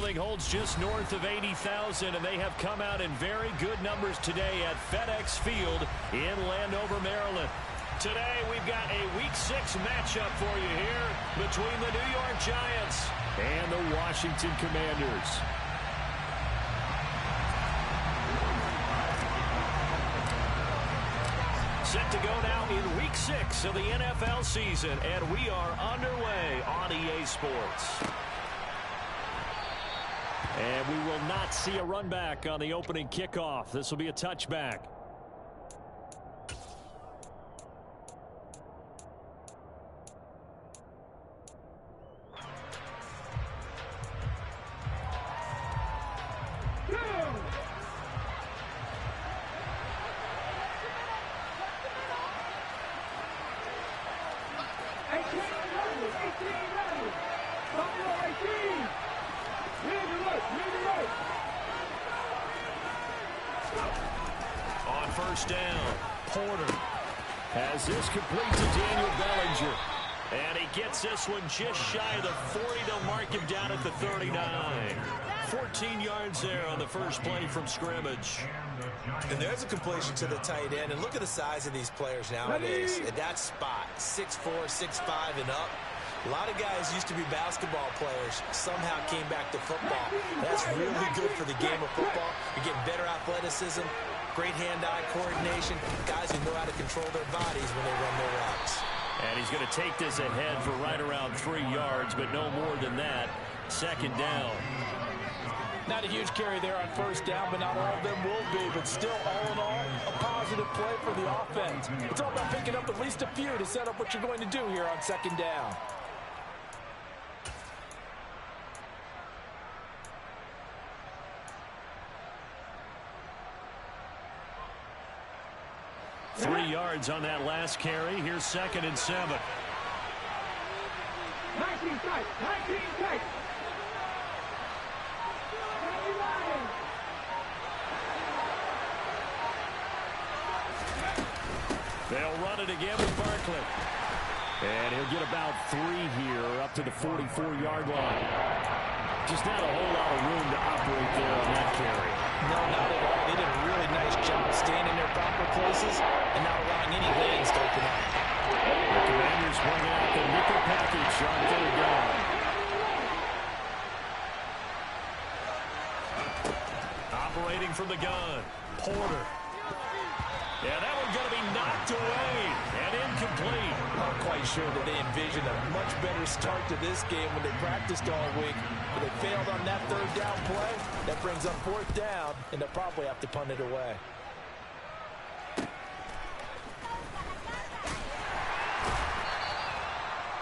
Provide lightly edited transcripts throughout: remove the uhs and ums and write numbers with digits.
building holds just north of 80,000, and they have come out in very good numbers today at FedEx Field in Landover, Maryland. Today, we've got a Week 6 matchup for you here between the New York Giants and the Washington Commanders. Set to go now in Week 6 of the NFL season, and we are underway on EA Sports. And we will not see a run back on the opening kickoff. This will be a touchback. On first down, Porter has this complete to Daniel Bellinger. And he gets this one just shy of the 40. They'll mark him down at the 39. 14 yards there on the first play from scrimmage. And there's a completion to the tight end. And look at the size of these players nowadays. At that spot, 6'4", 6'5", and up. A lot of guys used to be basketball players, somehow came back to football. That's really good for the game of football. You get better athleticism, great hand-eye coordination, guys who know how to control their bodies when they run their routes. And he's going to take this ahead for right around 3 yards, but no more than that. Second down. Not a huge carry there on first down, but not all of them will be. But still, all in all, a positive play for the offense. It's all about picking up at least a few to set up what you're going to do here on second down. Three yards on that last carry. Here's 2nd and 7. 19 tight. 19 tight. They'll run it again with Barkley. And he'll get about 3 here up to the 44-yard line. Just not a whole lot of room to operate there on that carry. No, not at all. They did a really nice job staying in their proper places and not allowing any lanes to open up. The Commanders bringing out the nickel package on third down. Operating from the gun, Porter. Yeah, that one's going to be knocked away and incomplete. I'm quite sure that they envisioned a much better start to this game when they practiced all week. But they failed on that third down play. That brings up fourth down, and they'll probably have to punt it away.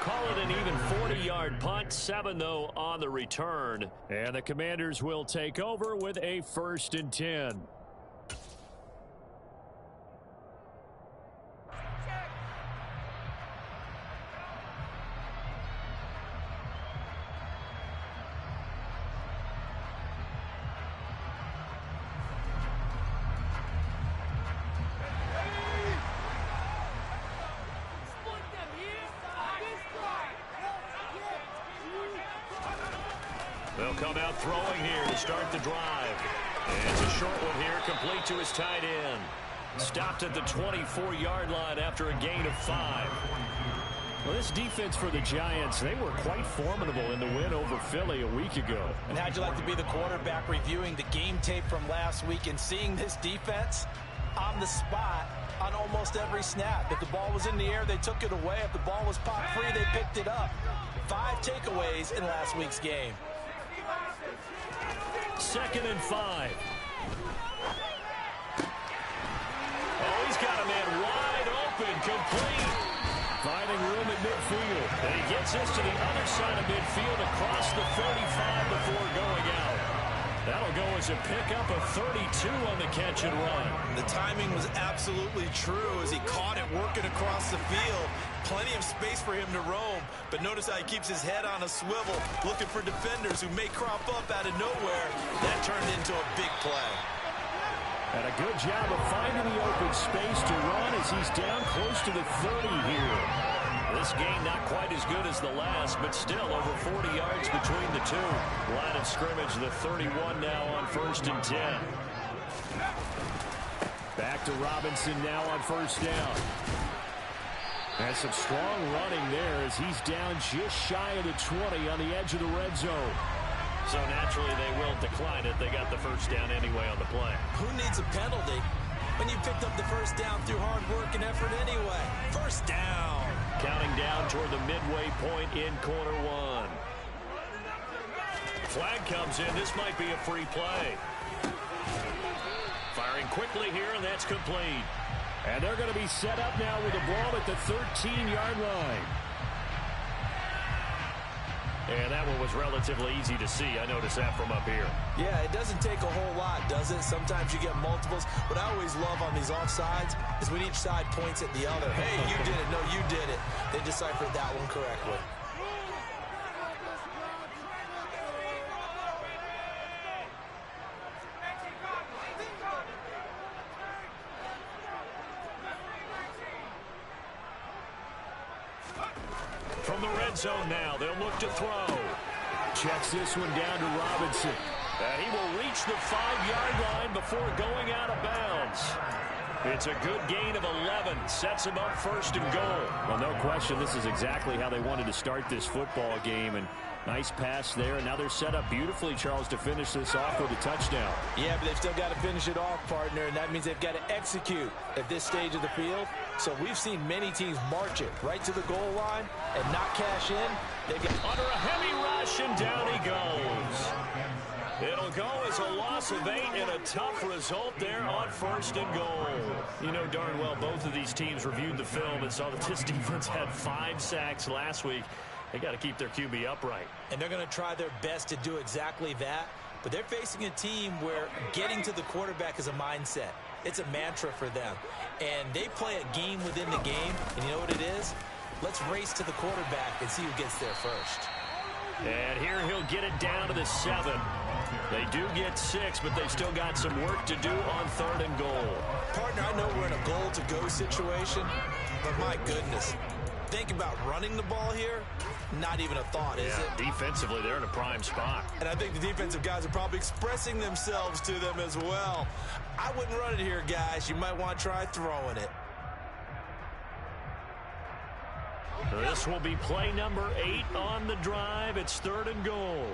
Call it an even 40-yard punt. 7, though, on the return. And the Commanders will take over with a 1st and 10. They'll come out throwing here to start the drive. And it's a short one here, complete to his tight end. Stopped at the 24-yard line after a gain of 5. Well, this defense for the Giants, they were quite formidable in the win over Philly a week ago. And how'd you like to be the quarterback reviewing the game tape from last week and seeing this defense on the spot on almost every snap? If the ball was in the air, they took it away. If the ball was pop free, they picked it up. 5 takeaways in last week's game. 2nd and 5. Oh, he's got a man wide open, complete. Finding room at midfield. And he gets this to the other side of midfield across the 35 before going out. That'll go as a pickup of 32 on the catch and run. The timing was absolutely true as he caught it working across the field. Plenty of space for him to roam, but notice how he keeps his head on a swivel, looking for defenders who may crop up out of nowhere. That turned into a big play. And a good job of finding the open space to run as he's down close to the 30 here. This game not quite as good as the last, but still over 40 yards between the two. Line of scrimmage, the 31 now on 1st and 10. Back to Robinson now on 1st down. And some strong running there as he's down just shy of the 20 on the edge of the red zone. So naturally they will decline it. They got the 1st down anyway on the play. Who needs a penalty when you picked up the 1st down through hard work and effort anyway? 1st down. Counting down toward the midway point in quarter 1. Flag comes in. This might be a free play. Firing quickly here, and that's complete. And they're going to be set up now with the ball at the 13-yard line. And that one was relatively easy to see. I noticed that from up here. Yeah, it doesn't take a whole lot, does it? Sometimes you get multiples. What I always love on these offsides is when each side points at the other. Hey, you did it. No, you did it. They deciphered that one correctly. From the red zone now, they'll look to throw. Checks this one down to Robinson. And he will reach the 5-yard line before going out of bounds. It's a good gain of 11. Sets him up 1st and goal. Well, no question, this is exactly how they wanted to start this football game. And nice pass there. And now they're set up beautifully, Charles, to finish this off with a touchdown. Yeah, but they've still got to finish it off, partner. And that means they've got to execute at this stage of the field. So we've seen many teams march it right to the goal line and not cash in. They get under a heavy rush, and down he goes. It'll go as a loss of 8 and a tough result there on 1st and goal. You know darn well both of these teams reviewed the film and saw that this defense had 5 sacks last week. They got to keep their QB upright. And they're going to try their best to do exactly that. But they're facing a team where getting to the quarterback is a mindset. It's a mantra for them. And they play a game within the game. And you know what it is? Let's race to the quarterback and see who gets there first. And here he'll get it down to the 7. They do get 6, but they still got some work to do on 3rd and goal. Partner, I know we're in a goal-to-go situation, but my goodness. Think about running the ball here. Not even a thought, is it? Defensively, they're in a prime spot. And I think the defensive guys are probably expressing themselves to them as well. I wouldn't run it here, guys. You might want to try throwing it. This will be play number 8 on the drive. It's 3rd and goal.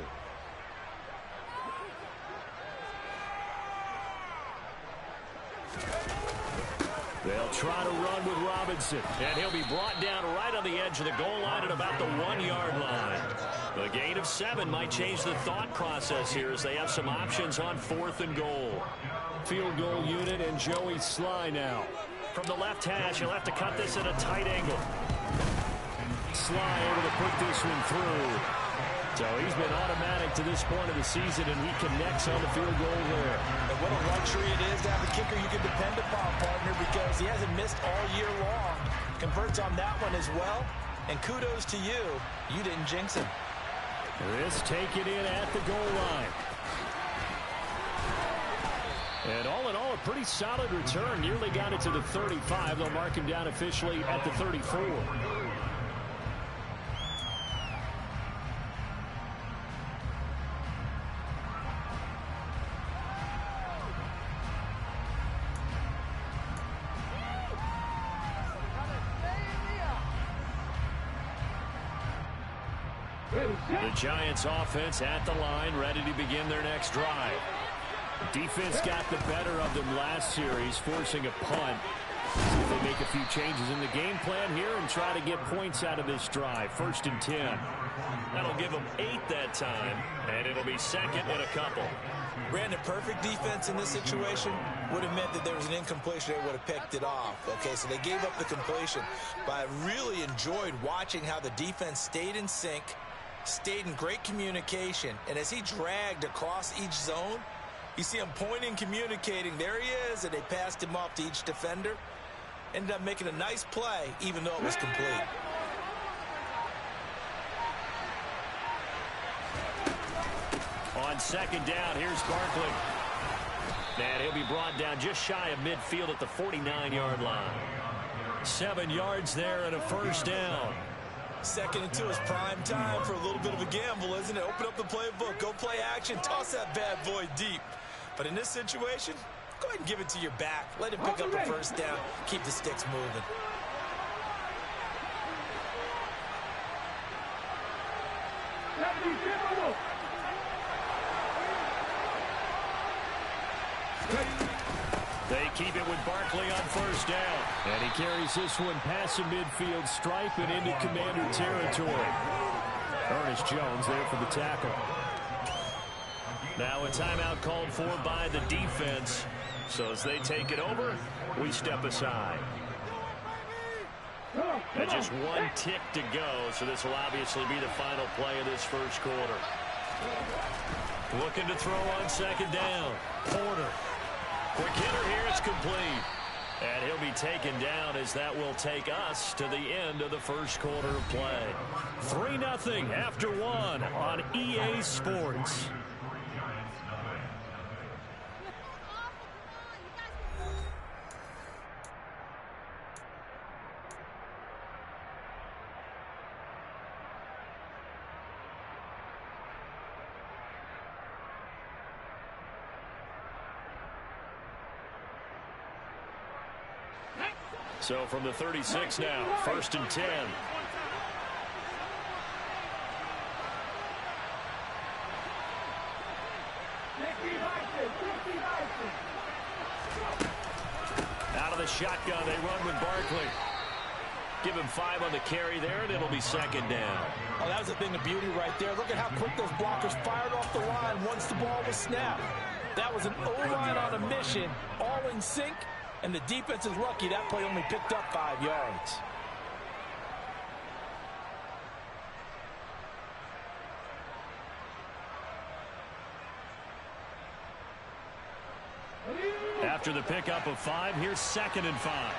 They'll try to run with Robinson, and he'll be brought down right on the edge of the goal line at about the 1-yard line. The gain of 7 might change the thought process here as they have some options on 4th and goal. Field goal unit and Joey Sly now. From the left hash, he'll have to cut this at a tight angle. Sly able to put this one through. So he's been automatic to this point of the season, and he connects on the field goal there. And what a luxury it is to have a kicker you can depend upon, partner, because he hasn't missed all year long. Converts on that one as well. And kudos to you. You didn't jinx him. This taken in at the goal line. And all in all, a pretty solid return. Nearly got it to the 35. They'll mark him down officially at the 34. The Giants offense at the line, ready to begin their next drive. Defense got the better of them last series, forcing a punt. See if they make a few changes in the game plan here and try to get points out of this drive. 1st and 10. That'll give them 8 that time, and it'll be 2nd and a couple. Brandon, perfect defense in this situation would have meant that there was an incompletion. They would have picked it off. Okay, so they gave up the completion. But I really enjoyed watching how the defense stayed in sync, stayed in great communication, and as he dragged across each zone, you see him pointing, communicating. There he is, and they passed him off to each defender. Ended up making a nice play, even though it was complete. On 2nd down, here's Barkley. And he'll be brought down just shy of midfield at the 49-yard line. 7 yards there and a 1st down. Second into his prime time for a little bit of a gamble, isn't it? Open up the playbook, go play action, toss that bad boy deep. But in this situation, go ahead and give it to your back. Let him pick up a first down, keep the sticks moving. They keep it with Barkley on first down. And he carries this one past the midfield stripe and into Commander territory. Ernest Jones there for the tackle. Now a timeout called for by the defense. So as they take it over, we step aside. And just one tick to go, so this will obviously be the final play of this first quarter. Looking to throw on second down. Porter. Quick hitter here, it's complete. And he'll be taken down as that will take us to the end of the first quarter of play. 3-0 after one on EA Sports. So from the 36 now, 1st and 10. Out of the shotgun, they run with Barkley. Give him 5 on the carry there, and it'll be second down. Oh, that was a thing of beauty right there. Look at how quick those blockers fired off the line once the ball was snapped. That was an O-line on a mission, all in sync. And the defense is lucky that play only picked up 5 yards. After the pickup of 5, here's 2nd and 5.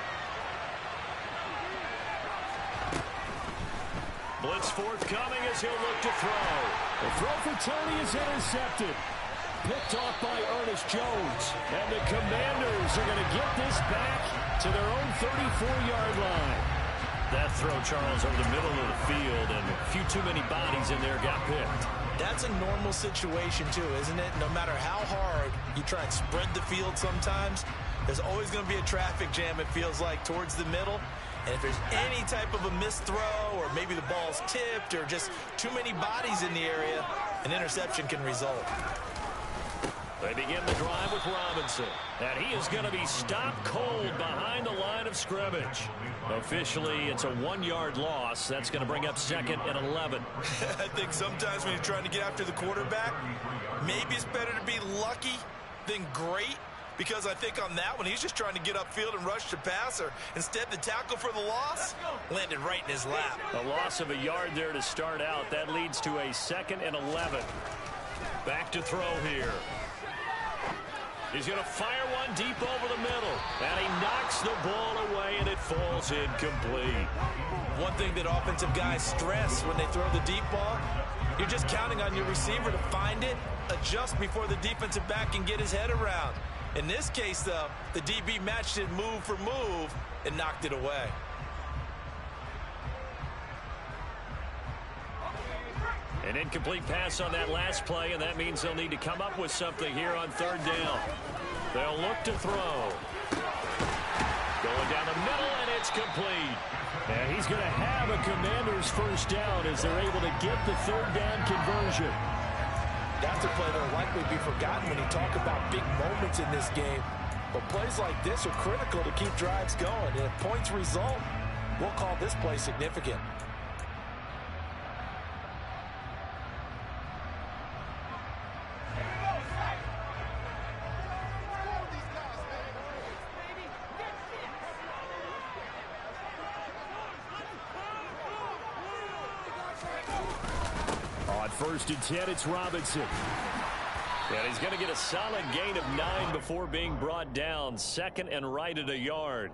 Blitz forthcoming as he'll look to throw. The throw for Tony is intercepted. Picked off by Ernest Jones. And the Commanders are going to get this back to their own 34-yard line. That throw, Charles, over the middle of the field, and a few too many bodies in there got picked. That's a normal situation, too, isn't it? No matter how hard you try and spread the field sometimes, there's always going to be a traffic jam, it feels like, towards the middle. And if there's any type of a missed throw, or maybe the ball's tipped, or just too many bodies in the area, an interception can result. They begin the drive with Robinson. And he is going to be stopped cold behind the line of scrimmage. Officially, it's a 1-yard loss. That's going to bring up 2nd and 11. I think sometimes when you're trying to get after the quarterback, maybe it's better to be lucky than great. Because I think on that one, he's just trying to get upfield and rush the passer. Instead, the tackle for the loss landed right in his lap. A loss of a yard there to start out. That leads to a 2nd and 11. Back to throw here. He's going to fire one deep over the middle. And he knocks the ball away, and it falls incomplete. One thing that offensive guys stress when they throw the deep ball, you're just counting on your receiver to find it, adjust before the defensive back can get his head around. In this case, though, the DB matched it move for move and knocked it away. An incomplete pass on that last play, and that means they'll need to come up with something here on 3rd down. They'll look to throw. Going down the middle, and it's complete. And he's going to have a Commander's first down as they're able to get the 3rd down conversion. That's a play that will likely be forgotten when you talk about big moments in this game. But plays like this are critical to keep drives going. And if points result, we'll call this play significant. On 1st and 10, it's Robinson. And he's going to get a solid gain of 9 before being brought down. 2nd and right at a yard.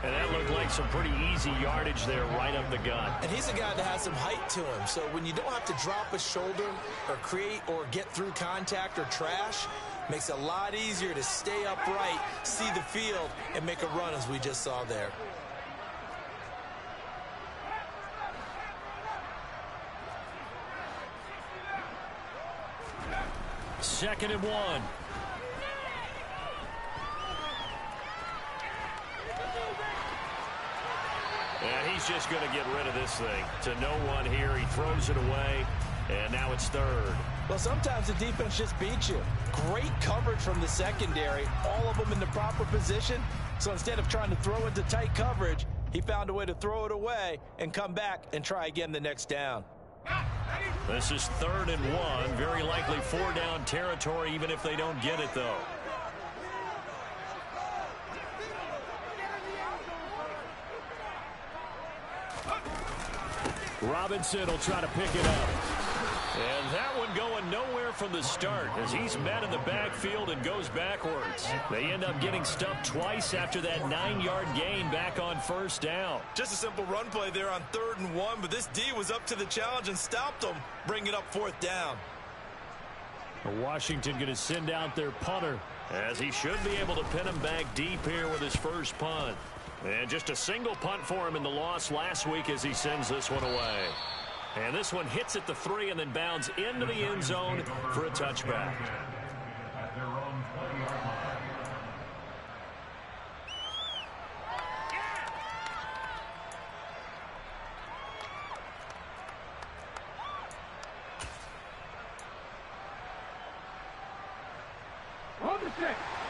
And that looked like some pretty easy yardage there right up the gut. And he's a guy that has some height to him. So when you don't have to drop a shoulder or create or get through contact or trash, makes it a lot easier to stay upright, see the field, and make a run as we just saw there. 2nd and 1. And he's just going to get rid of this thing. To no one here. He throws it away. And now it's 3rd. Well, sometimes the defense just beats you. Great coverage from the secondary. All of them in the proper position. So instead of trying to throw into tight coverage, he found a way to throw it away and come back and try again the next down. This is 3rd and 1. Very likely 4-down territory, even if they don't get it, though. Robinson will try to pick it up. And that one going nowhere from the start as he's met in the backfield and goes backwards. They end up getting stuffed twice after that 9-yard gain back on 1st down. Just a simple run play there on 3rd and 1, but this D was up to the challenge and stopped them, bringing up 4th down. Washington going to send out their punter as he should be able to pin him back deep here with his first punt. And just a single punt for him in the loss last week as he sends this one away. And this one hits at the 3 and then bounds into the end zone for a touchback.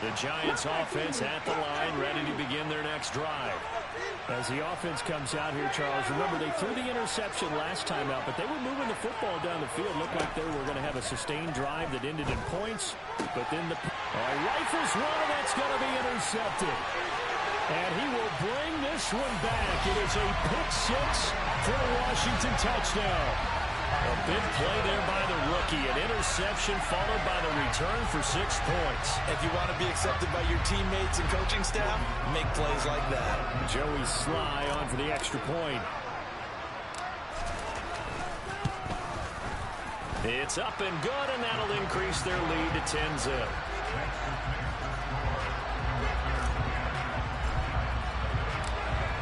The Giants offense at the line, ready to begin their next drive. As the offense comes out here, Charles, remember they threw the interception last time out, but they were moving the football down the field. Looked like they were going to have a sustained drive that ended in points, but then the rifles one, and that's going to be intercepted. And he will bring this one back. It is a pick 6 for a Washington touchdown. A big play there by the rookie. An interception followed by the return for 6 points. If you want to be accepted by your teammates and coaching staff, make plays like that. Joey Sly on for the extra point. It's up and good, and that'll increase their lead to 10-zip.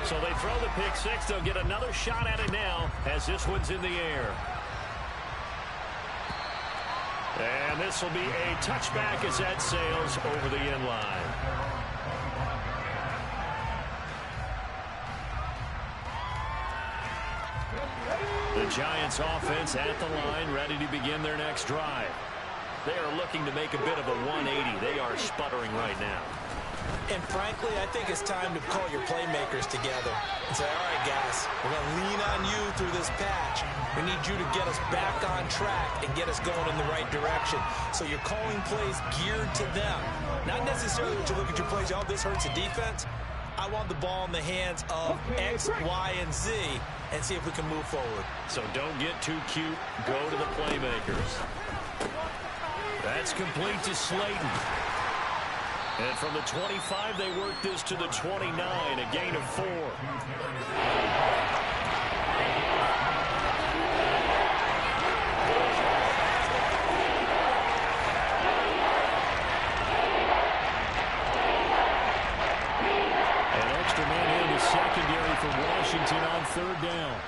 So they throw the pick 6. They'll get another shot at it now as this one's in the air. And this will be a touchback as that sails over the end line. The Giants offense at the line, ready to begin their next drive. They are looking to make a bit of a 180. They are sputtering right now. And frankly, I think it's time to call your playmakers together and say, all right, guys, we're going to lean on you through this patch. We need you to get us back on track and get us going in the right direction. So you're calling plays geared to them. Not necessarily that you look at your plays, oh, this hurts the defense. I want the ball in the hands of X, Y, and Z and see if we can move forward. So don't get too cute. Go to the playmakers. That's complete to Slayton. And from the 25, they work this to the 29, a gain of 4. An extra man in the secondary for Washington on 3rd down.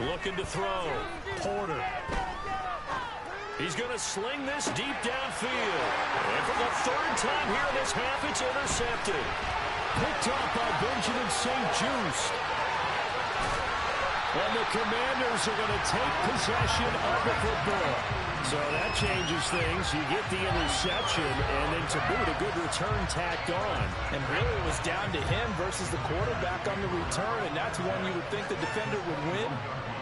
Looking to throw. Porter. He's going to sling this deep downfield. And for the 3rd time here in this half, it's intercepted. Picked up by Benjamin St-Juste. And the Commanders are going to take possession of the football. So that changes things. You get the interception, and then to boot, a good return tacked on. And really it was down to him versus the quarterback on the return, and that's one you would think the defender would win.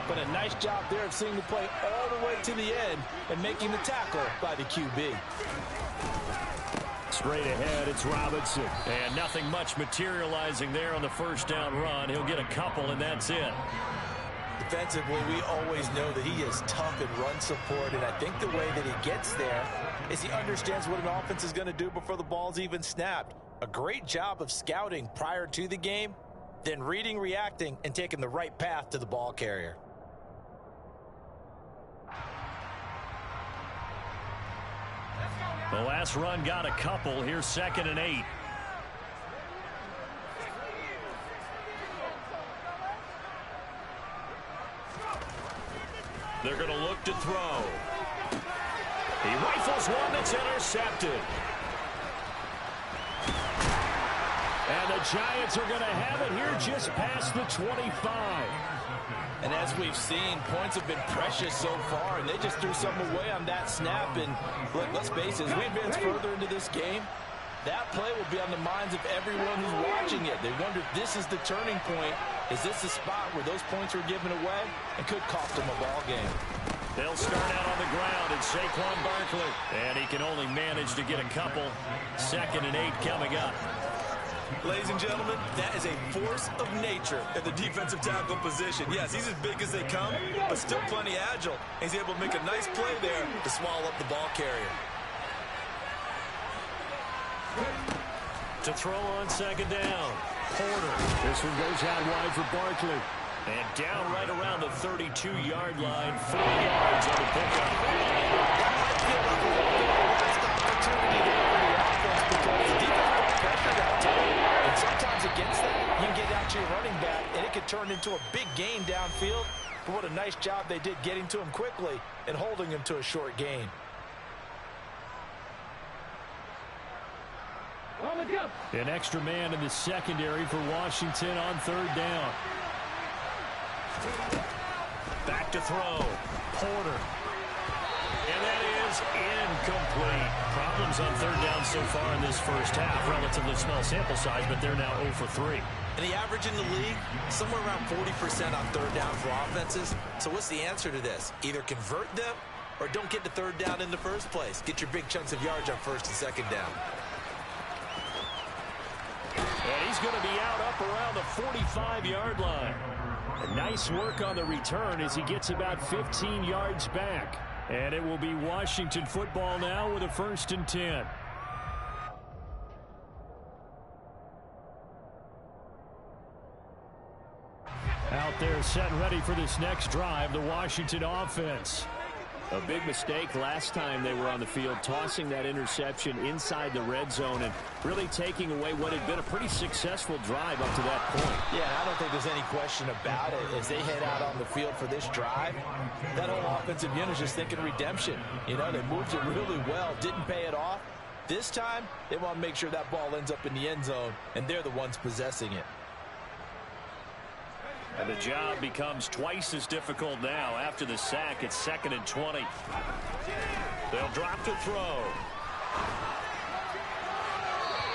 But a nice job there of seeing the play all the way to the end and making the tackle by the QB. Straight ahead, it's Robinson. And nothing much materializing there on the 1st down run. He'll get a couple, and that's it. Defensively, we always know that he is tough in run support, and I think the way that he gets there is he understands what an offense is going to do before the ball's even snapped. A great job of scouting prior to the game, then reading, reacting, and taking the right path to the ball carrier. The last run got a couple. Here's 2nd and 8. They're going to look to throw. He rifles one that's intercepted. And the Giants are going to have it here just past the 25. And as we've seen, points have been precious so far, and they just threw something away on that snap. And let's face it, as we advance further into this game, that play will be on the minds of everyone who's watching it. They wonder if this is the turning point. Is this the spot where those points were given away and could cost them a ball game? They'll start out on the ground, and Saquon Barkley. And he can only manage to get a couple. 2nd and 8 coming up. Ladies and gentlemen, that is a force of nature at the defensive tackle position. Yes, he's as big as they come, but still plenty agile. He's able to make a nice play there to swallow up the ball carrier. To throw on 2nd down. Porter. This one goes out wide for Barkley. And down right around the 32-yard line. 4 yards on the pickup. And sometimes against that, you can get out to your running back, and it could turn into a big gain downfield. But what a nice job they did getting to him quickly and holding him to a short gain. An extra man in the secondary for Washington on 3rd down. Back to throw. Porter. And that is incomplete. Problems on 3rd down so far in this first half. Relatively small sample size, but they're now 0 for 3. And the average in the league, somewhere around 40% on 3rd down for offenses. So what's the answer to this? Either convert them or don't get to 3rd down in the first place. Get your big chunks of yards on 1st and 2nd down. And he's going to be out up around the 45-yard line. Nice work on the return as he gets about 15 yards back. And it will be Washington football now with a 1st and 10. Out there set and ready for this next drive, the Washington offense. A big mistake last time they were on the field, tossing that interception inside the red zone and really taking away what had been a pretty successful drive up to that point. Yeah, I don't think there's any question about it. As they head out on the field for this drive, that whole offensive unit is just thinking redemption. You know, they moved it really well, didn't pay it off. This time, they want to make sure that ball ends up in the end zone, and they're the ones possessing it. And the job becomes twice as difficult now after the sack. It's 2nd and 20. They'll drop to throw.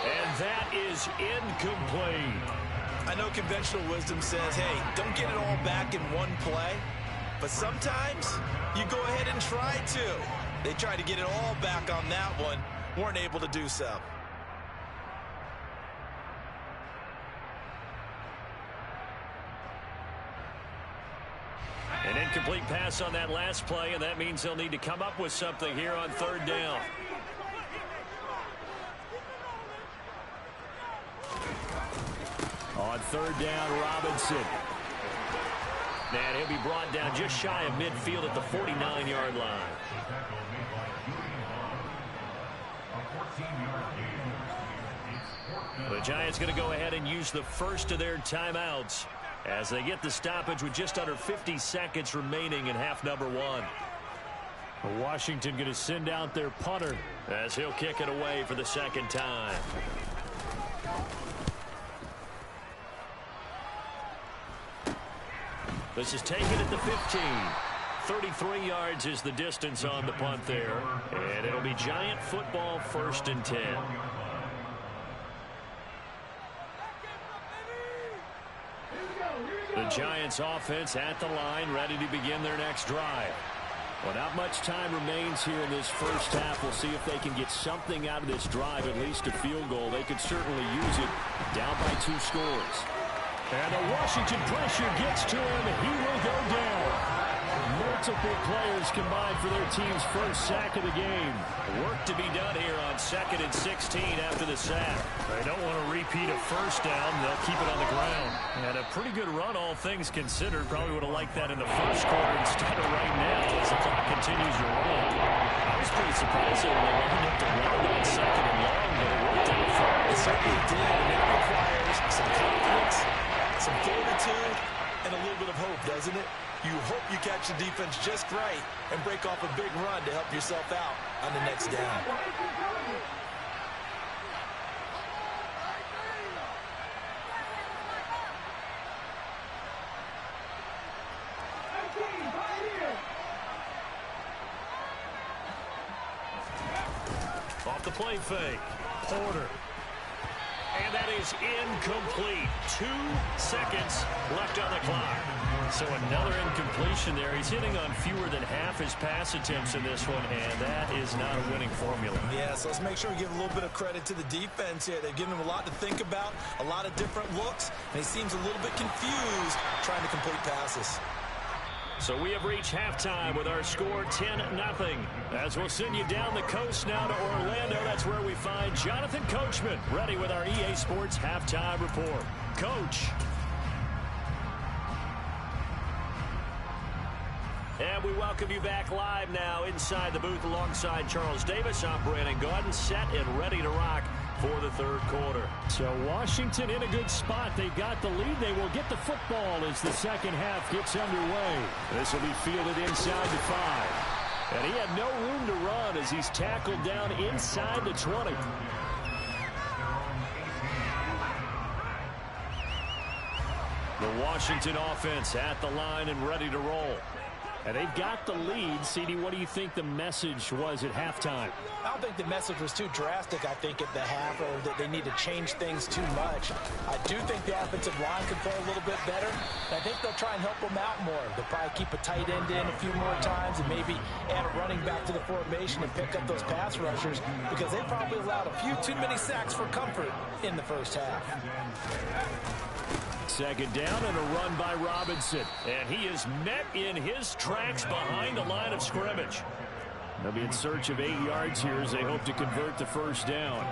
And that is incomplete. I know conventional wisdom says, hey, don't get it all back in one play. But sometimes you go ahead and try to. They tried to get it all back on that one. Weren't able to do so. An incomplete pass on that last play, and that means they'll need to come up with something here on 3rd down. On 3rd down, Robinson. And he'll be brought down just shy of midfield at the 49-yard line. The Giants going to go ahead and use the first of their timeouts as they get the stoppage with just under 50 seconds remaining in half number 1. Washington going to send out their punter as he'll kick it away for the 2nd time. This is taken at the 15. 33 yards is the distance on the punt there. And it'll be Giant football, 1st and 10. The Giants offense at the line, ready to begin their next drive. Well, not much time remains here in this first half. We'll see if they can get something out of this drive, at least a field goal. They could certainly use it, down by 2 scores. And the Washington pressure gets to him. He will go down. Multiple players combined for their team's first sack of the game. Work to be done here on 2nd and 16 after the sack. They don't want to repeat a first down. They'll keep it on the ground. And a pretty good run, all things considered. Probably would have liked that in the first quarter instead of right now as the clock continues to run. I was pretty surprised that when they lined up to run on 2nd and long, but it worked out for them. It certainly did, and that requires some confidence, some fortitude, and a little bit of hope, doesn't it? You hope you catch the defense just right and break off a big run to help yourself out on the next down. Off the play fake. Porter. And that is incomplete. 2 seconds left on the clock. So another incompletion there. He's hitting on fewer than half his pass attempts in this one, and that is not a winning formula. Yeah, so let's make sure we give a little bit of credit to the defense here. They've given him a lot to think about, a lot of different looks, and he seems a little bit confused trying to complete passes. So we have reached halftime with our score 10-0. As we'll send you down the coast now to Orlando, that's where we find Jonathan Coachman ready with our EA Sports halftime report. Coach. And we welcome you back live now inside the booth alongside Charles Davis. I'm Brandon Gaudin, set and ready to rock for the third quarter. So Washington in a good spot. They've got the lead. They will get the football as the second half gets underway. This will be fielded inside the 5. And he had no room to run as he's tackled down inside the 20. The Washington offense at the line and ready to roll. And they've got the lead. CD, what do you think the message was at halftime? I don't think the message was too drastic, I think, at the half, or that they need to change things too much. I do think the offensive line could play a little bit better. I think they'll try and help them out more. They'll probably keep a tight end in a few more times and maybe add a running back to the formation and pick up those pass rushers, because they probably allowed a few too many sacks for comfort in the first half. Second down and a run by Robinson. And he is met in his tracks behind the line of scrimmage. They'll be in search of 8 yards here as they hope to convert the first down.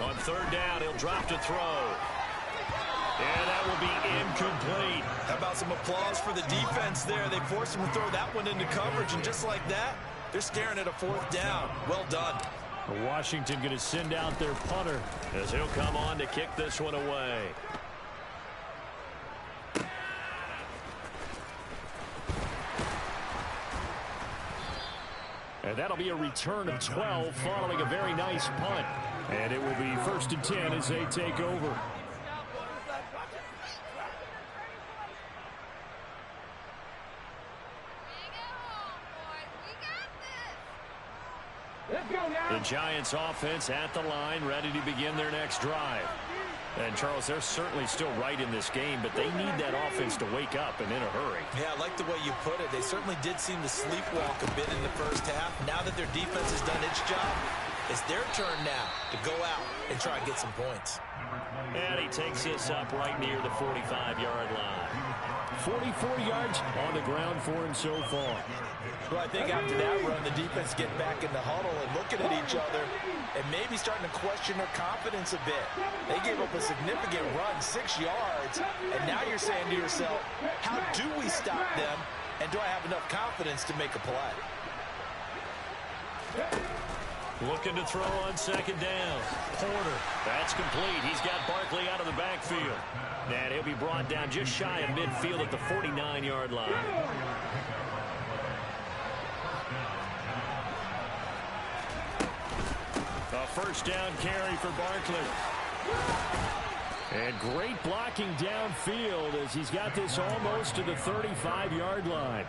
On third down, he'll drop to throw. And that will be incomplete. How about some applause for the defense there? They forced him to throw that one into coverage, and just like that, they're staring at a fourth down. Well done. Washington going to send out their punter as he'll come on to kick this one away. And that'll be a return of 12 following a very nice punt. And it will be 1st and 10 as they take over. The Giants offense at the line, ready to begin their next drive. And, Charles, they're certainly still right in this game, but they need that offense to wake up and in a hurry. Yeah, I like the way you put it. They certainly did seem to sleepwalk a bit in the first half. Now that their defense has done its job, it's their turn now to go out and try and get some points. And he takes this up right near the 45-yard line. 44 yards on the ground for him so far. Well, I think after that run, the defense getting back in the huddle and looking at each other and maybe starting to question their confidence a bit. They gave up a significant run, 6 yards, and now you're saying to yourself, how do we stop them, and do I have enough confidence to make a play? Looking to throw on second down. Porter. That's complete. He's got Barkley out of the backfield. And he'll be brought down just shy of midfield at the 49-yard line. A first down carry for Barkley. And great blocking downfield as he's got this almost to the 35-yard line.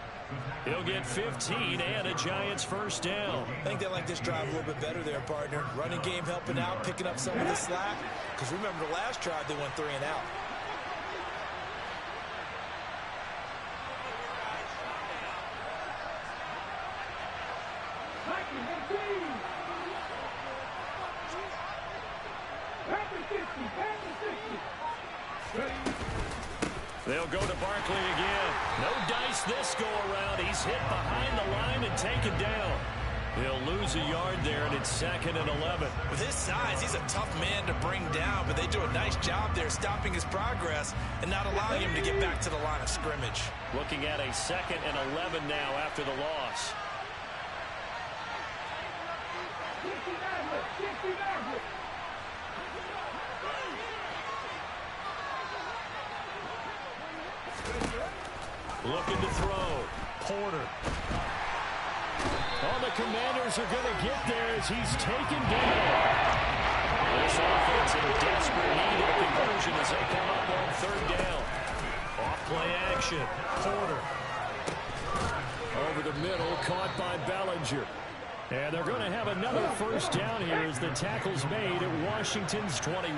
He'll get 15 and a Giants first down. I think they like this drive a little bit better there, partner. Running game helping out, picking up some of the slack. Because remember the last drive, they went 3 and out. They'll go to Barkley again. No dice this go around. He's hit behind the line and taken down. He'll lose a yard there, and it's 2nd and 11. With his size, he's a tough man to bring down, but they do a nice job there stopping his progress and not allowing him to get back to the line of scrimmage. Looking at a 2nd and 11 now after the loss. Looking to throw. Porter. Oh, the Commanders are going to get there as he's taken down. This offense in desperate need of a conversion as they come up on 3rd down. Off-play action. Porter. Over the middle, caught by Bellinger. And they're going to have another 1st down here as the tackle's made at Washington's 21.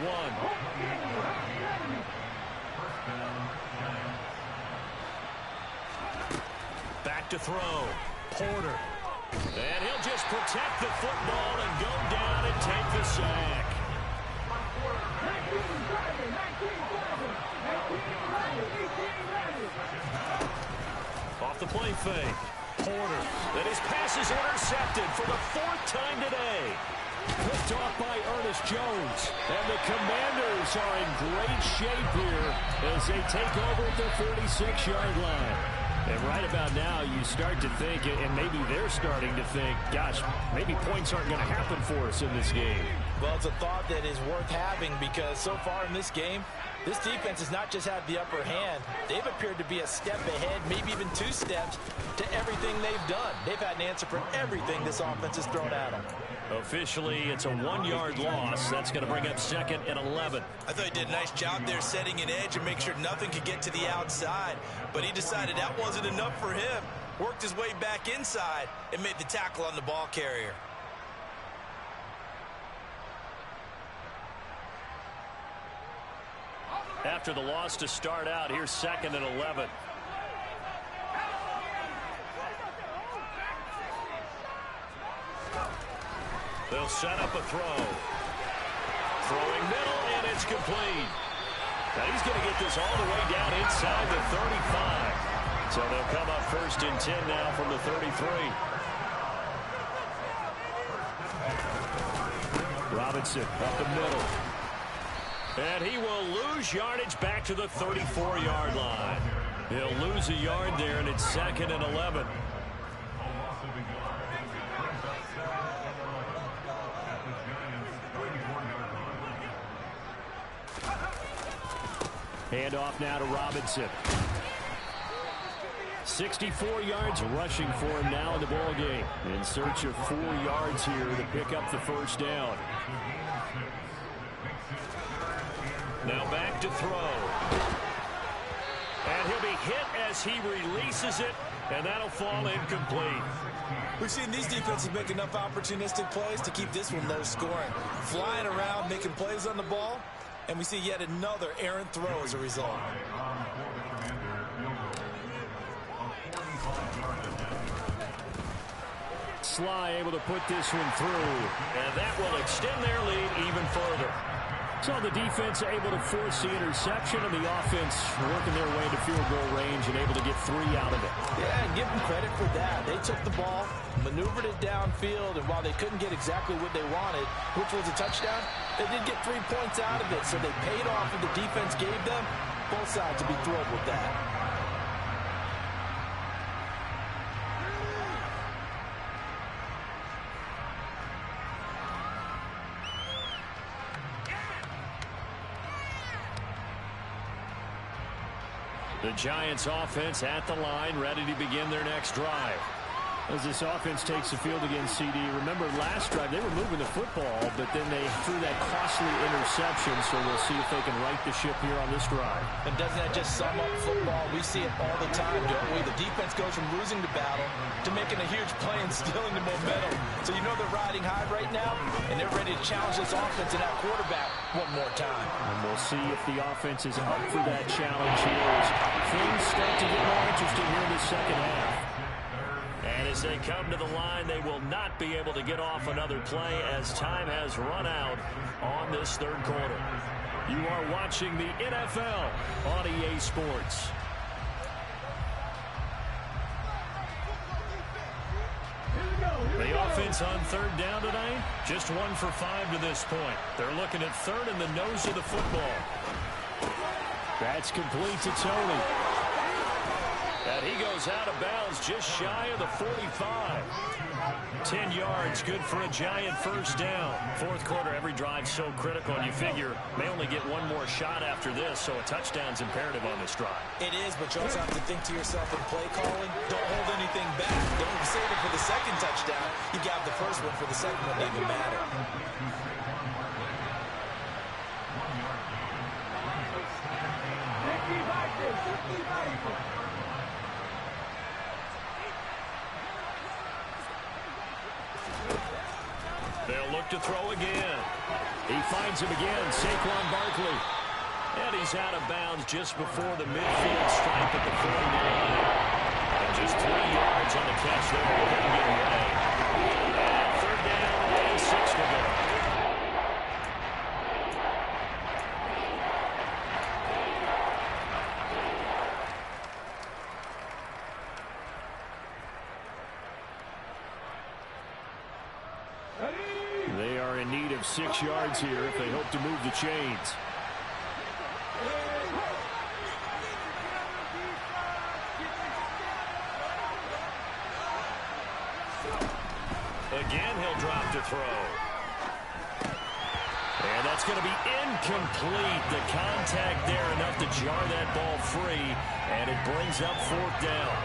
Back to throw. Porter. And he'll just protect the football and go down and take the sack. Off the play fake. Porter. And his pass is intercepted for the 4th time today. Picked off by Ernest Jones. And the Commanders are in great shape here as they take over at the 36-yard line. And right about now, you start to think, and maybe they're starting to think, gosh, maybe points aren't going to happen for us in this game. Well, it's a thought that is worth having because so far in this game, this defense has not just had the upper hand. They've appeared to be a step ahead, maybe even 2 steps to everything they've done. They've had an answer for everything this offense has thrown at them. Officially, it's a 1-yard loss. That's going to bring up 2nd and 11. I thought he did a nice job there setting an edge and make sure nothing could get to the outside. But he decided that wasn't enough for him. Worked his way back inside and made the tackle on the ball carrier. After the loss to start out, here's 2nd and 11. They'll set up a throw. Throwing middle, and it's complete. Now he's going to get this all the way down inside the 35. So they'll come up 1st and 10 now from the 33. Robinson up the middle. And he will lose yardage back to the 34-yard line. He'll lose a yard there, and it's 2nd and 11. Handoff now to Robinson. 64 yards rushing for him now in the ball game. In search of 4 yards here to pick up the 1st down. Now back to throw. And he'll be hit as he releases it, and that'll fall incomplete. We've seen these defenses make enough opportunistic plays to keep this one low scoring. Flying around, making plays on the ball, and we see yet another errant throw as a result. Sly able to put this one through, and that will extend their lead even further. So the defense able to force the interception, and the offense working their way to field goal range and able to get 3 out of it. Yeah, and give them credit for that. They took the ball, maneuvered it downfield, and while they couldn't get exactly what they wanted, which was a touchdown, they did get 3 points out of it, so they paid off what the defense gave them. Both sides will be thrilled with that. The Giants offense at the line, ready to begin their next drive. As this offense takes the field against CD, remember last drive they were moving the football, but then they threw that costly interception, so we'll see if they can right the ship here on this drive. And doesn't that just sum up football? We see it all the time, don't we? The defense goes from losing the battle to making a huge play and stealing the momentum. So you know they're riding high right now, and they're ready to challenge this offense and that quarterback one more time. And we'll see if the offense is up for that challenge here as things start to get more interesting here in the second half. And as they come to the line, they will not be able to get off another play as time has run out on this third quarter. You are watching the NFL on EA Sports. The offense Giants on third down tonight? Just 1 for 5 to this point. They're looking at third in the nose of the football. That's complete to Tony. And he goes out of bounds just shy of the 45. 10 yards, good for a Giant first down. Fourth quarter, every drive so critical, and you figure may only get one more shot after this, so a touchdown's imperative on this drive. It is, but you also have to think to yourself in play calling, don't hold anything back. Don't save it for the second touchdown. You got the first one for the second one to even matter. They'll look to throw again. He finds him again, Saquon Barkley. And he's out of bounds just before the midfield stripe at the 49. And just 3 yards on the catch there. He didn't get away. And third down and 6 to go. They are in need of 6 yards here if they hope to move the chains. Again, he'll drop to throw. And that's going to be incomplete. The contact there enough to jar that ball free, and it brings up fourth down.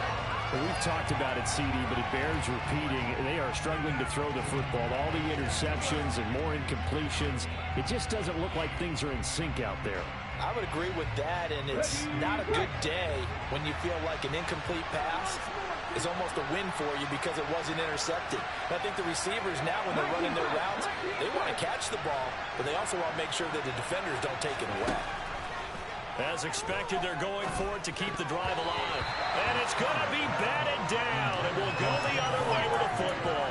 Well, we've talked about it, CD, but it bears repeating. They are struggling to throw the football. All the interceptions and more incompletions. It just doesn't look like things are in sync out there. I would agree with that, and it's not a good day when you feel like an incomplete pass is almost a win for you because it wasn't intercepted. I think the receivers now, when they're running their routes, they want to catch the ball, but they also want to make sure that the defenders don't take it away. As expected, they're going for it to keep the drive alive. And it's going to be batted down, and will go the other way with the football.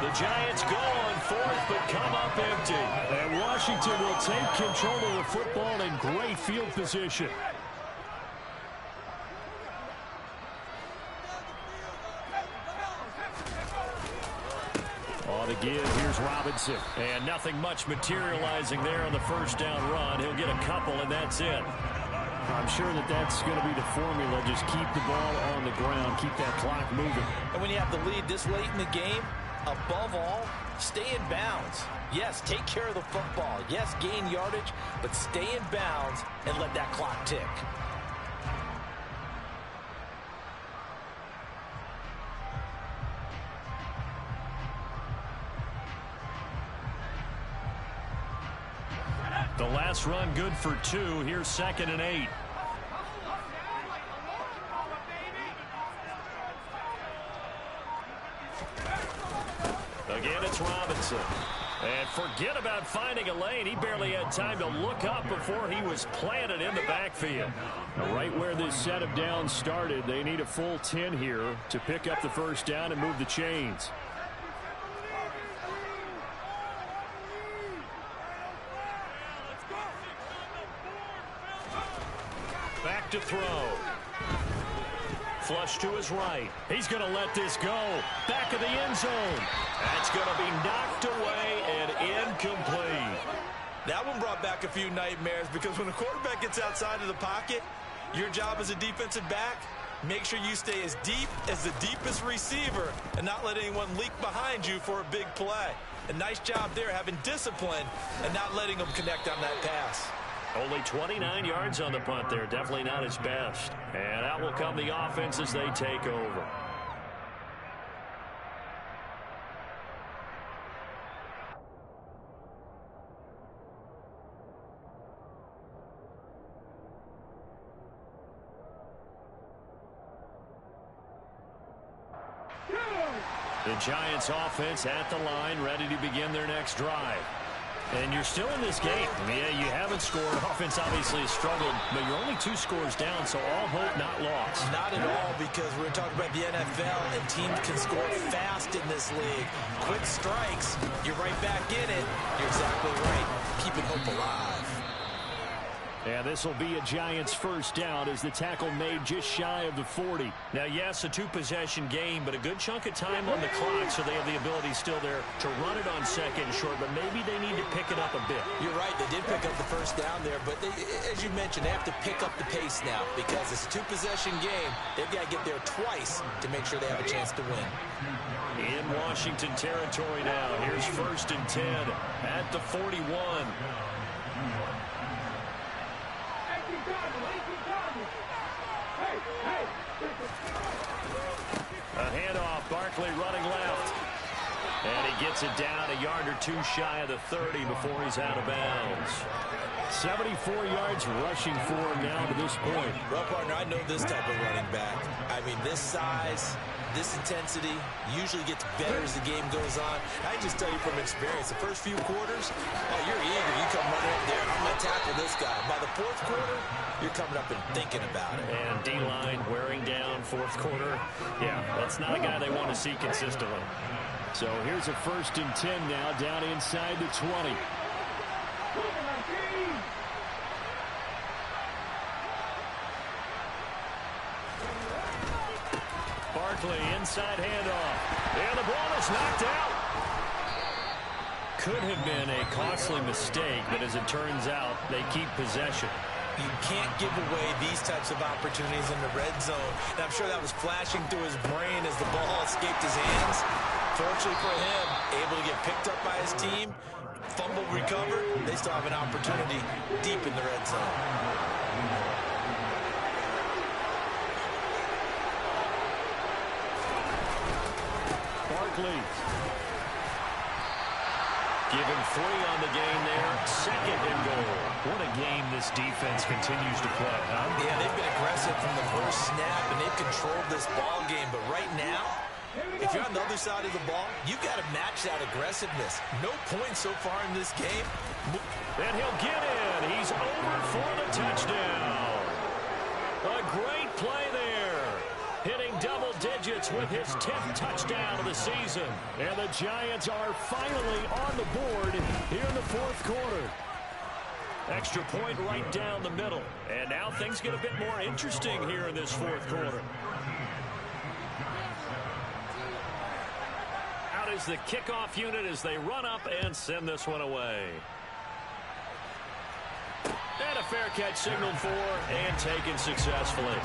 The Giants go on fourth, but come up empty. And Washington will take control of the football in great field position. On the give, here's Robinson. And nothing much materializing there on the first down run. He'll get a couple, and that's it. I'm sure that that's going to be the formula. Just keep the ball on the ground. Keep that clock moving. And when you have the lead this late in the game, above all, stay in bounds. Yes, take care of the football. Yes, gain yardage, but stay in bounds and let that clock tick. The last run good for 2. Here's 2nd and 8. Again, it's Robinson. And forget about finding a lane. He barely had time to look up before he was planted in the backfield. Right where this set of downs started, they need a full 10 here to pick up the first down and move the chains. Back to throw. Flush to his right. He's going to let this go. Back of the end zone. That's going to be knocked away and incomplete. That one brought back a few nightmares because when a quarterback gets outside of the pocket, your job as a defensive back, make sure you stay as deep as the deepest receiver and not let anyone leak behind you for a big play. A nice job there having discipline and not letting them connect on that pass. Only 29 yards on the punt there. Definitely not his best. And out will come the offense as they take over. The Giants offense at the line, ready to begin their next drive. And you're still in this game. Yeah, you haven't scored. Offense obviously has struggled, but you're only 2 scores down, so all hope not lost. Not at all, because we're talking about the NFL, and teams can score fast in this league. Quick strikes, you're right back in it. You're exactly right. Keeping hope alive. And this will be a Giants first down as the tackle made just shy of the 40. Now, yes, a two-possession game, but a good chunk of time on the clock, so they have the ability still there to run it on second and short, but maybe they need to pick it up a bit. You're right. They did pick up the first down there, but as you mentioned, they have to pick up the pace now because it's a two-possession game. They've got to get there twice to make sure they have a chance to win. In Washington territory now. Here's 1st and 10 at the 41. A handoff, Barkley running left. And he gets it down a yard or two shy of the 30 before he's out of bounds. 74 yards rushing for him now to this point. Well, partner, I know this type of running back. I mean, this size, this intensity usually gets better as the game goes on. I can just tell you from experience, the first few quarters, oh, you're eager. You come running up there, I'm going to tackle this guy. By the fourth quarter, you're coming up and thinking about it. And D-line wearing down fourth quarter. Yeah, that's not a guy they want to see consistently. So here's a 1st and 10 now, down inside the 20. Barkley, inside handoff. And the ball is knocked out. Could have been a costly mistake, but as it turns out, they keep possession. You can't give away these types of opportunities in the red zone. And I'm sure that was flashing through his brain as the ball escaped his hands. Fortunately for him, able to get picked up by his team, fumble recovered, they still have an opportunity deep in the red zone. Barkley. Give him 3 on the game there. 2nd and goal. What a game this defense continues to play, huh? Yeah, they've been aggressive from the first snap, and they've controlled this ball game. But right now, if you're on the other side of the ball, you've got to match that aggressiveness. No points so far in this game. And he'll get in. He's over for the touchdown. A great play there. Hitting double digits with his 10th touchdown of the season. And the Giants are finally on the board here in the fourth quarter. Extra point right down the middle. And now things get a bit more interesting here in this fourth quarter. Out is the kickoff unit as they run up and send this one away. And a fair catch signaled for and taken successfully.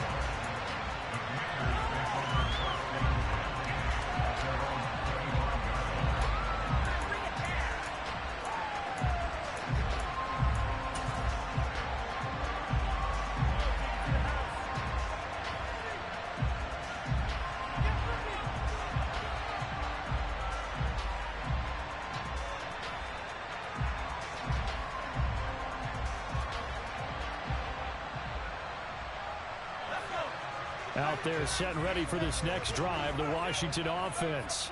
Out there set and ready for this next drive, the Washington offense.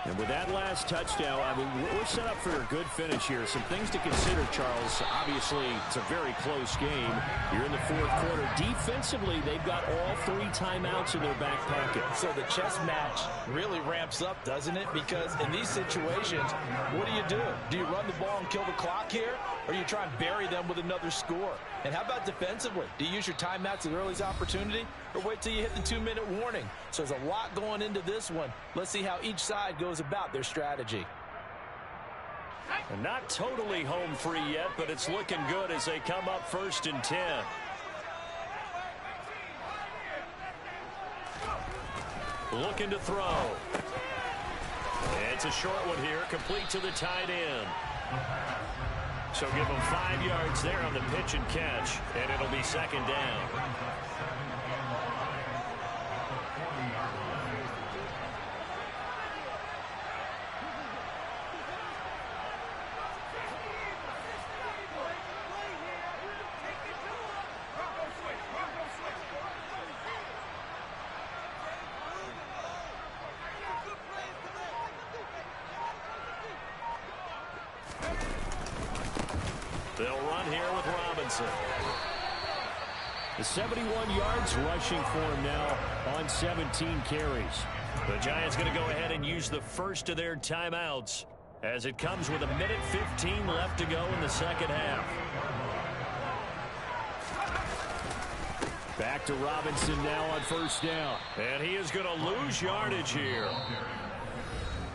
And with that last touchdown, I mean, we're set up for a good finish here. Some things to consider, Charles. Obviously, it's a very close game. You're in the fourth quarter. Defensively, they've got all 3 timeouts in their back pocket. So the chess match really ramps up, doesn't it? Because in these situations, what do? Do you run the ball and kill the clock here? Or you try and bury them with another score? And how about defensively? Do you use your timeouts at early's opportunity? Or wait till you hit the 2-minute warning? So there's a lot going into this one. Let's see how each side goes about their strategy. And not totally home free yet, but it's looking good as they come up 1st and 10. Looking to throw. It's a short one here, complete to the tight end. So give them 5 yards there on the pitch and catch, and it'll be 2nd down. They'll run here with Robinson. The 71 yards rushing for him now on 17 carries. The Giants going to go ahead and use the first of their timeouts as it comes with 1:15 left to go in the second half. Back to Robinson now on first down. And he is going to lose yardage here.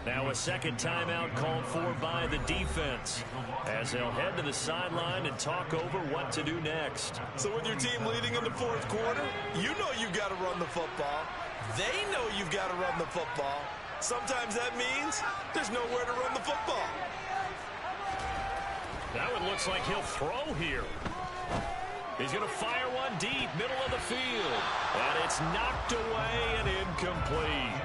Now a second timeout called for by the defense as they'll head to the sideline and talk over what to do next. So with your team leading in the fourth quarter, you know you've got to run the football. They know you've got to run the football. Sometimes that means there's nowhere to run the football. Now it looks like he'll throw here. He's going to fire one deep, middle of the field. And it's knocked away and incomplete.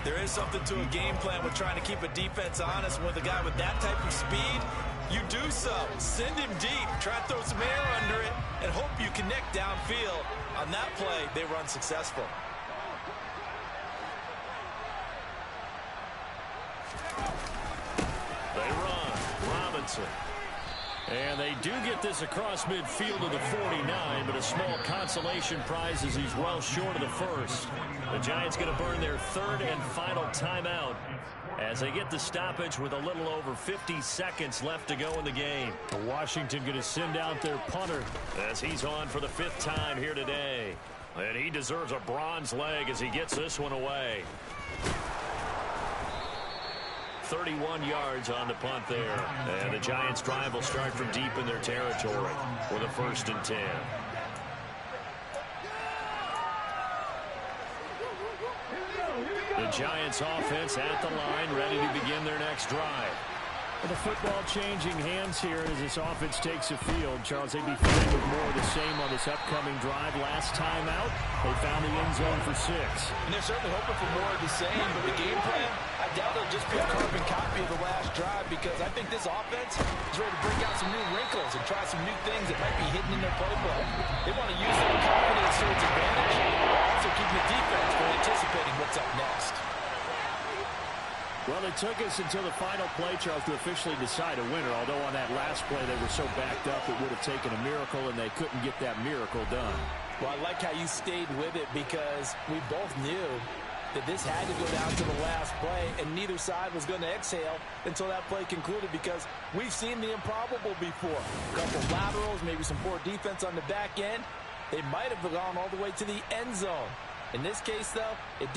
There is something to a game plan with trying to keep a defense honest. With a guy with that type of speed, you do so. Send him deep, try to throw some air under it, and hope you connect downfield. On that play, they run successful. They run. Robinson. And they do get this across midfield to the 49, but a small consolation prize as he's well short of the first. The Giants going to burn their third and final timeout as they get the stoppage with a little over 50 seconds left to go in the game. Washington going to send out their punter as he's on for the 5th time here today. And he deserves a bronze leg as he gets this one away. 31 yards on the punt there. And the Giants' drive will start from deep in their territory with a 1st and 10. The Giants' offense at the line, ready to begin their next drive. The football changing hands here as this offense takes the field. Charles, they'd be fitting with more of the same on this upcoming drive. Last time out, they found the end zone for 6. And they're certainly hoping for more of the same, but the game plan, I doubt it'll just be a carbon copy of the last drive, because I think this offense is ready to break out some new wrinkles and try some new things that might be hidden in their playbook. They want to use their confidence to its advantage, while also keeping the defense from anticipating what's up next. Well, it took us until the final play, Charles, to officially decide a winner, although on that last play they were so backed up it would have taken a miracle, and they couldn't get that miracle done. Well, I like how you stayed with it, because we both knew that this had to go down to the last play, and neither side was going to exhale until that play concluded, because we've seen the improbable before. A couple laterals, maybe some poor defense on the back end. They might have gone all the way to the end zone. In this case, though, it didn't.